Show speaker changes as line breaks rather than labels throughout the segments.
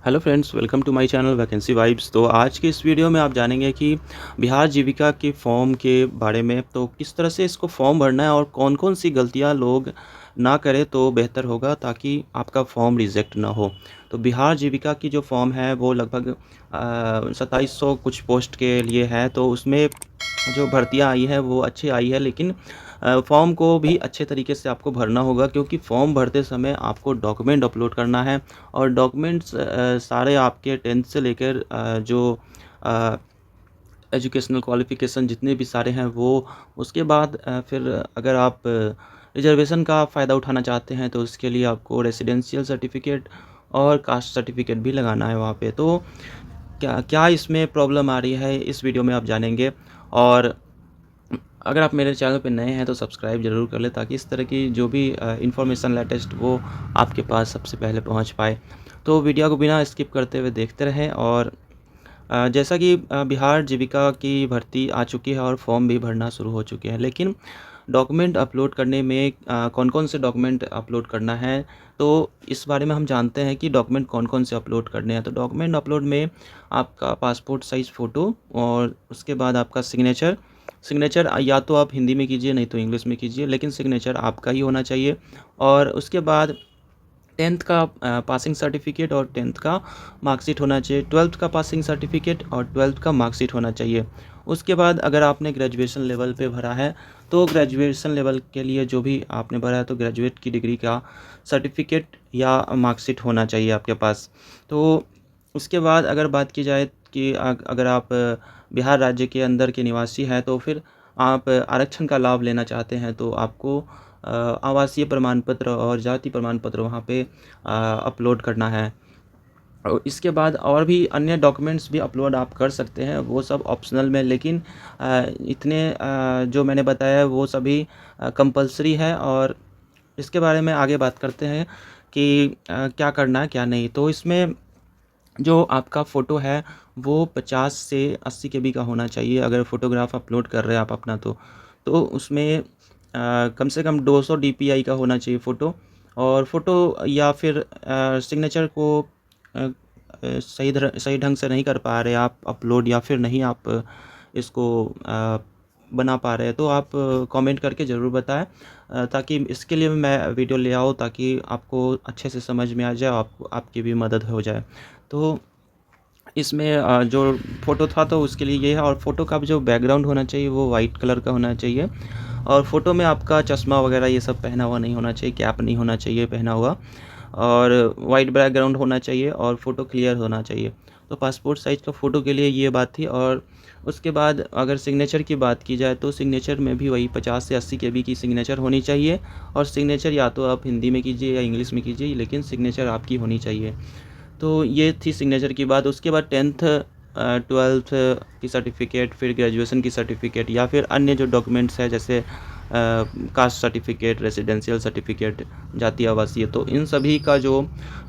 Hello friends, welcome to my channel vacancy vibes. तो आज के इस वीडियो में आप जानेंगे कि बिहार जीविका के फॉर्म के बारे में, तो किस तरह से इसको फॉर्म भरना है और कौन-कौन सी गलतियां लोग ना करें तो बेहतर होगा ताकि आपका फॉर्म रिजेक्ट ना हो। तो बिहार जीविका की जो फॉर्म है वो लगभग 2700 कुछ पोस्ट के लिए है, तो उसमें जो भर्तियाँ आई है वो अच्छी आई है, लेकिन फॉर्म को भी अच्छे तरीके से आपको भरना होगा, क्योंकि फॉर्म भरते समय आपको डॉक्यूमेंट अपलोड करना है और डॉक्यूमेंट्स सारे आपके 10th से लेकर जो अ, एजुकेशनल क्वालिफ़िकेशन जितने भी सारे हैं वो। उसके बाद फिर अगर आप रिज़र्वेशन का फ़ायदा उठाना चाहते हैं तो उसके लिए आपको रेसिडेंशियल सर्टिफ़िकेट और कास्ट सर्टिफ़िकेट भी लगाना है वहाँ पे। तो क्या क्या इसमें प्रॉब्लम आ रही है, इस वीडियो में आप जानेंगे। और अगर आप मेरे चैनल पे नए हैं तो सब्सक्राइब ज़रूर कर लें ताकि इस तरह की जो भी इन्फॉर्मेशन लेटेस्ट वो आपके पास सबसे पहले पहुंच पाए। तो वीडियो को बिना स्किप करते हुए देखते रहें। और जैसा कि बिहार जीविका की भर्ती आ चुकी है और फॉर्म भी भरना शुरू हो चुके हैं, लेकिन डॉक्यूमेंट अपलोड करने में कौन-कौन से डॉक्यूमेंट अपलोड करना है, तो इस बारे में हम जानते हैं कि डॉक्यूमेंट कौन-कौन से अपलोड करने हैं। तो डॉक्यूमेंट अपलोड में आपका पासपोर्ट साइज़ फ़ोटो और उसके बाद आपका सिग्नेचर। सिग्नेचर या तो आप हिंदी में कीजिए, नहीं तो इंग्लिश में कीजिए, लेकिन सिग्नेचर आपका ही होना चाहिए। और उसके बाद 10th का पासिंग सर्टिफिकेट और 10th का मार्कशीट होना चाहिए। 12th का पासिंग सर्टिफिकेट और 12th का मार्कशीट होना चाहिए। उसके बाद अगर आपने ग्रेजुएशन लेवल पे भरा है तो ग्रेजुएशन लेवल के लिए जो भी आपने भरा है तो ग्रेजुएट की डिग्री का सर्टिफिकेट या मार्कशीट होना चाहिए आपके पास। तो उसके बाद अगर बात की जाए कि अगर आप बिहार राज्य के अंदर के निवासी हैं तो फिर आप आरक्षण का लाभ लेना चाहते हैं तो आपको आवासीय प्रमाण पत्र और जाति प्रमाण पत्र वहाँ पे अपलोड करना है। और इसके बाद और भी अन्य डॉक्यूमेंट्स भी अपलोड आप कर सकते हैं, वो सब ऑप्शनल में, लेकिन इतने जो मैंने बताया है वो सभी कंपल्सरी है। और इसके बारे में आगे बात करते हैं कि क्या करना है क्या नहीं। तो इसमें जो आपका फ़ोटो है वो 50 से 80 केबी का होना चाहिए। अगर फ़ोटोग्राफ अपलोड कर रहे हैं आप अपना तो उसमें कम से कम 200 डीपीआई का होना चाहिए फ़ोटो। और फ़ोटो या फिर सिग्नेचर को सही ढंग से नहीं कर पा रहे आप अपलोड, या फिर नहीं आप इसको बना पा रहे हैं तो आप कमेंट करके ज़रूर बताएं, ताकि इसके लिए मैं वीडियो ले आऊँ ताकि आपको अच्छे से समझ में आ जाए, आपकी भी मदद हो जाए। तो इसमें जो फ़ोटो था तो उसके लिए ये है। और फ़ोटो का जो बैकग्राउंड होना चाहिए वो वाइट कलर का होना चाहिए। और फ़ोटो में आपका चश्मा वगैरह ये सब पहना हुआ नहीं होना चाहिए, कैप नहीं होना चाहिए पहना हुआ, और वाइट बैकग्राउंड होना चाहिए और फ़ोटो क्लियर होना चाहिए। तो पासपोर्ट साइज़ का फ़ोटो के लिए ये बात थी। और उसके बाद अगर सिग्नेचर की बात की जाए तो सिग्नेचर में भी वही 50 से 80 केबी की सिग्नेचर होनी चाहिए। और सिग्नेचर या तो आप हिंदी में कीजिए या इंग्लिश में कीजिए, लेकिन सिग्नेचर आपकी होनी चाहिए। तो ये थी सिग्नेचर की बात। उसके बाद 10th 12th की सर्टिफिकेट, फिर ग्रेजुएशन की सर्टिफिकेट या फिर अन्य जो डॉक्यूमेंट्स हैं जैसे कास्ट सर्टिफिकेट, रेसिडेंशियल सर्टिफिकेट, जाति आवासीय, तो इन सभी का जो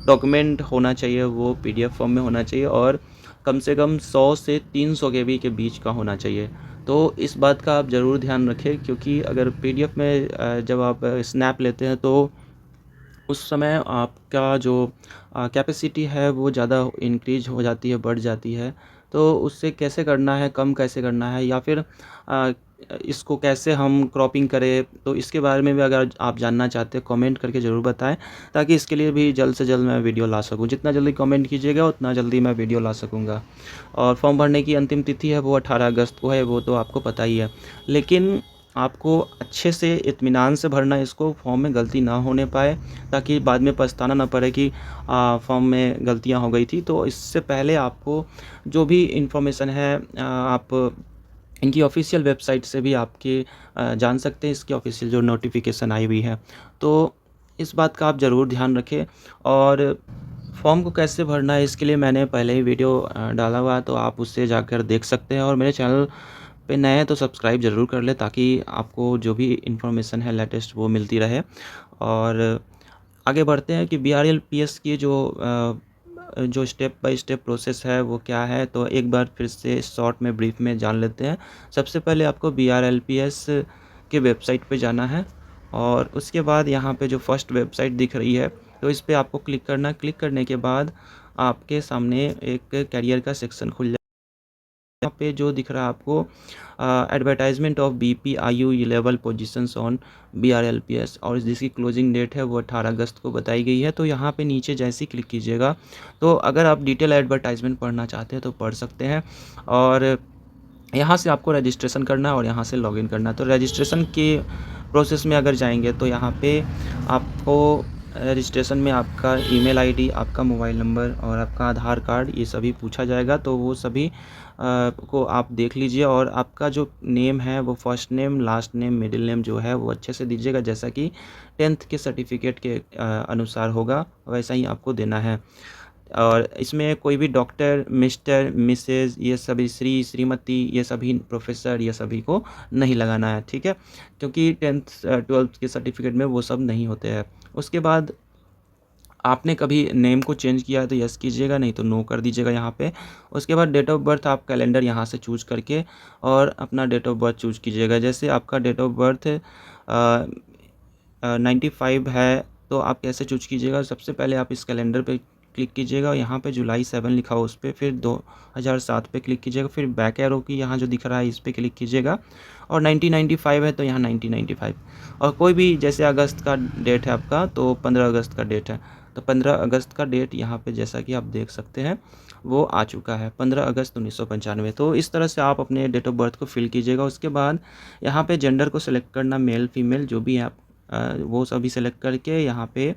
डॉक्यूमेंट होना चाहिए वो पीडीएफ फॉर्म में होना चाहिए और कम से कम 100 से 300 केबी के बीच का होना चाहिए। तो इस बात का आप ज़रूर ध्यान रखें, क्योंकि अगर पीडीएफ में जब आप स्नैप लेते हैं तो उस समय आपका जो कैपेसिटी है वो ज़्यादा इंक्रीज़ हो जाती है, बढ़ जाती है। तो उससे कैसे करना है, कम कैसे करना है, या फिर इसको कैसे हम क्रॉपिंग करें, तो इसके बारे में भी अगर आप जानना चाहते हैं कमेंट करके ज़रूर बताएँ, ताकि इसके लिए भी जल्द से जल्द मैं वीडियो ला सकूँ। जितना जल्दी कमेंट कीजिएगा उतना जल्दी मैं वीडियो ला सकूँगा। और फॉर्म भरने की अंतिम तिथि है वो 18 अगस्त को है, वो तो आपको पता ही है। लेकिन आपको अच्छे से इत्मीनान से भरना है इसको, फॉर्म में गलती ना होने पाए, ताकि बाद में पछताना ना पड़े कि फॉर्म में गलतियां हो गई थी। तो इससे पहले आपको जो भी इन्फॉर्मेशन है आप इनकी ऑफिशियल वेबसाइट से भी आपके जान सकते हैं, इसकी ऑफिशियल जो नोटिफिकेशन आई हुई है। तो इस बात का आप ज़रूर ध्यान रखें। और फॉर्म को कैसे भरना है इसके लिए मैंने पहले ही वीडियो डाला हुआ है, तो आप उससे जाकर देख सकते हैं। और मेरे चैनल पे नए हैं तो सब्सक्राइब ज़रूर कर लें, ताकि आपको जो भी इन्फॉर्मेशन है लेटेस्ट वो मिलती रहे। और आगे बढ़ते हैं कि बीआरएलपीएस की जो स्टेप बाय स्टेप प्रोसेस है वो क्या है, तो एक बार फिर से शॉर्ट में ब्रीफ में जान लेते हैं। सबसे पहले आपको बीआरएलपीएस के वेबसाइट पे जाना है और उसके बाद यहाँ पे जो फर्स्ट वेबसाइट दिख रही है तो इस पे आपको क्लिक करना है। क्लिक करने के बाद आपके सामने एक करियर का सेक्शन खुल जाएगा। यहाँ पे जो दिख रहा है आपको advertisement of BPIU level positions on BRLPS और जिसकी क्लोजिंग डेट है वो 18 अगस्त को बताई गई है। तो यहाँ पे नीचे जैसे ही क्लिक कीजिएगा तो अगर आप डिटेल एडवर्टाइजमेंट पढ़ना चाहते हैं तो पढ़ सकते हैं। और यहाँ से आपको रजिस्ट्रेशन करना है और यहाँ से लॉगिन करना है। तो रजिस्ट्रेशन के प्रोसेस में अगर जाएंगे तो यहाँ पे आपको रजिस्ट्रेशन में आपका ईमेल आईडी, आपका मोबाइल नंबर और आपका आधार कार्ड ये सभी पूछा जाएगा। तो वो सभी को आप देख लीजिए और आपका जो नेम है वो first name, last name, middle name जो है वो अच्छे से दीजिएगा, जैसा कि 10th के सर्टिफिकेट के अनुसार होगा वैसा ही आपको देना है। और इसमें कोई भी डॉक्टर, मिस्टर, मिसेज़ ये सभी, श्री, श्रीमती ये सभी, प्रोफेसर ये सभी को नहीं लगाना है, ठीक है, क्योंकि 10th 12th के सर्टिफिकेट में वो सब नहीं होते हैं। उसके बाद आपने कभी नेम को चेंज किया है तो यस कीजिएगा, नहीं तो नो कर दीजिएगा यहाँ पे। उसके बाद डेट ऑफ बर्थ आप कैलेंडर यहाँ से चूज़ करके और अपना डेट ऑफ बर्थ चूज़ कीजिएगा। जैसे आपका डेट ऑफ बर्थ 95 है तो आप कैसे चूज़ कीजिएगा, सबसे पहले आप इस कैलेंडर पे क्लिक कीजिएगा और यहाँ पे जुलाई 7 लिखा हो उस पर, फिर 2007 पे क्लिक कीजिएगा, फिर बैक एरो की यहाँ जो दिख रहा है इस पर क्लिक कीजिएगा और 1995 है तो यहाँ 1995। और कोई भी जैसे अगस्त का डेट है आपका तो 15 अगस्त का डेट है तो 15 अगस्त का डेट यहाँ पे जैसा कि आप देख सकते हैं वो आ चुका है, 15 अगस्त 1995। तो इस तरह से आप अपने डेट ऑफ बर्थ को फिल कीजिएगा। उसके बाद यहाँ पे जेंडर को सिलेक्ट करना, मेल फीमेल जो भी है आप वो सभी सेलेक्ट करके यहाँ पे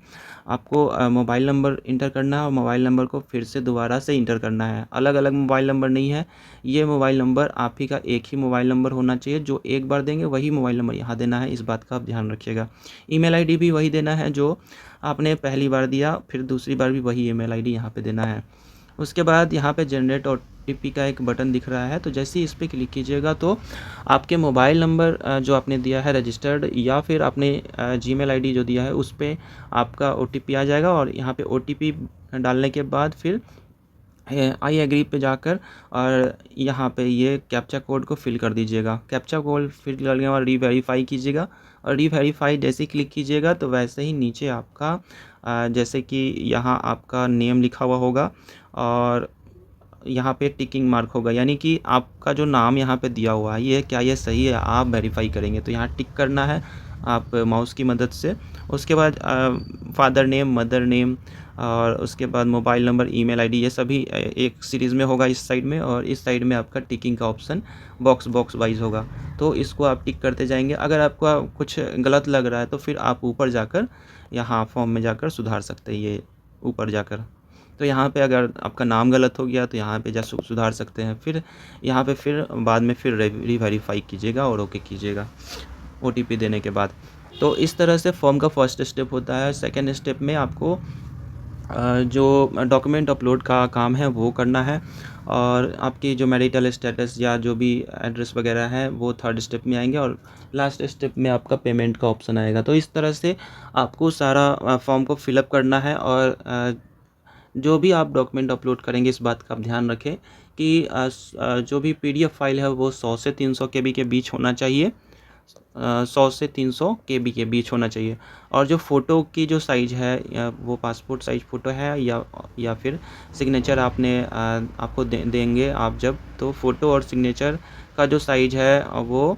आपको मोबाइल नंबर इंटर करना है और मोबाइल नंबर को फिर से दोबारा से इंटर करना है। अलग अलग मोबाइल नंबर नहीं है, ये मोबाइल नंबर आप ही का एक ही मोबाइल नंबर होना चाहिए, जो एक बार देंगे वही मोबाइल नंबर यहाँ देना है, इस बात का आप ध्यान रखिएगा। ईमेल आईडी भी वही देना है जो आपने पहली बार दिया, फिर दूसरी बार भी वही ईमेल आईडी यहाँ पे देना है। उसके बाद यहाँ पे जनरेट ओटीपी का एक बटन दिख रहा है, तो जैसे ही इस पर क्लिक कीजिएगा तो आपके मोबाइल नंबर जो आपने दिया है रजिस्टर्ड या फिर आपने जीमेल आईडी जो दिया है उस पर आपका ओटीपी आ जाएगा। और यहाँ पे ओटीपी डालने के बाद फिर आई एग्री पे जाकर और यहाँ पे ये कैप्चा कोड को फिल कर दीजिएगा। कैप्चा कोड फिल करने के बाद रीवेरीफाई कीजिएगा और रीवेरीफाई जैसे ही क्लिक कीजिएगा तो वैसे ही नीचे आपका जैसे कि यहाँ आपका नेम लिखा हुआ होगा और यहाँ पे टिकिंग मार्क होगा, यानी कि आपका जो नाम यहाँ पे दिया हुआ है ये क्या ये सही है, आप वेरीफाई करेंगे तो यहाँ टिक करना है आप माउस की मदद से। उसके बाद फादर नेम, मदर नेम और उसके बाद मोबाइल नंबर, ईमेल आईडी ये सभी एक सीरीज़ में होगा इस साइड में, और इस साइड में आपका टिकिंग का ऑप्शन बॉक्स वाइज होगा। तो इसको आप टिक करते जाएंगे। अगर आपका कुछ गलत लग रहा है तो फिर आप ऊपर जाकर यहाँ फॉर्म में जाकर सुधार सकते हैं, ये ऊपर जाकर। तो यहाँ पे अगर आपका नाम गलत हो गया तो यहाँ पे जा सुधार सकते हैं। फिर यहाँ पे फिर बाद में फिर रीवेरीफाई कीजिएगा और ओके कीजिएगा ओटीपी देने के बाद। तो इस तरह से फॉर्म का फर्स्ट स्टेप होता है। सेकंड स्टेप में आपको जो डॉक्यूमेंट अपलोड का काम है वो करना है और आपकी जो मैरिटल स्टेटस या जो भी एड्रेस वगैरह है वो थर्ड स्टेप में आएंगे और लास्ट स्टेप में आपका पेमेंट का ऑप्शन आएगा। तो इस तरह से आपको सारा फॉर्म को फिलअप करना है और जो भी आप डॉक्यूमेंट अपलोड करेंगे इस बात का आप ध्यान रखें कि जो भी पीडीएफ फाइल है वो 100 से 300 केबी के बीच होना चाहिए, 100 से 300 केबी के बीच होना चाहिए। और जो फ़ोटो की जो साइज़ है वो पासपोर्ट साइज़ फ़ोटो है या फिर सिग्नेचर आपको देंगे आप जब, तो फ़ोटो और सिग्नेचर का जो साइज़ है वो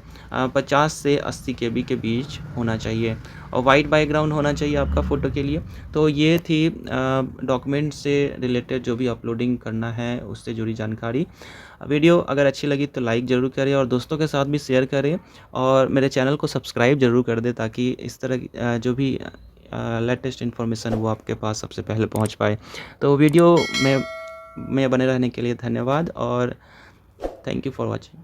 50 से 80 केबी के बीच होना चाहिए और वाइट बैकग्राउंड होना चाहिए आपका फ़ोटो के लिए। तो ये थी डॉक्यूमेंट से रिलेटेड जो भी अपलोडिंग करना है उससे जुड़ी जानकारी। वीडियो अगर अच्छी लगी तो लाइक ज़रूर करें और दोस्तों के साथ भी शेयर करें और मेरे चैनल को सब्सक्राइब ज़रूर कर दें ताकि इस तरह की जो भी लेटेस्ट इन्फॉर्मेशन वो आपके पास सबसे पहले पहुंच पाए। तो वीडियो में बने रहने के लिए धन्यवाद और थैंक यू फॉर वॉचिंग।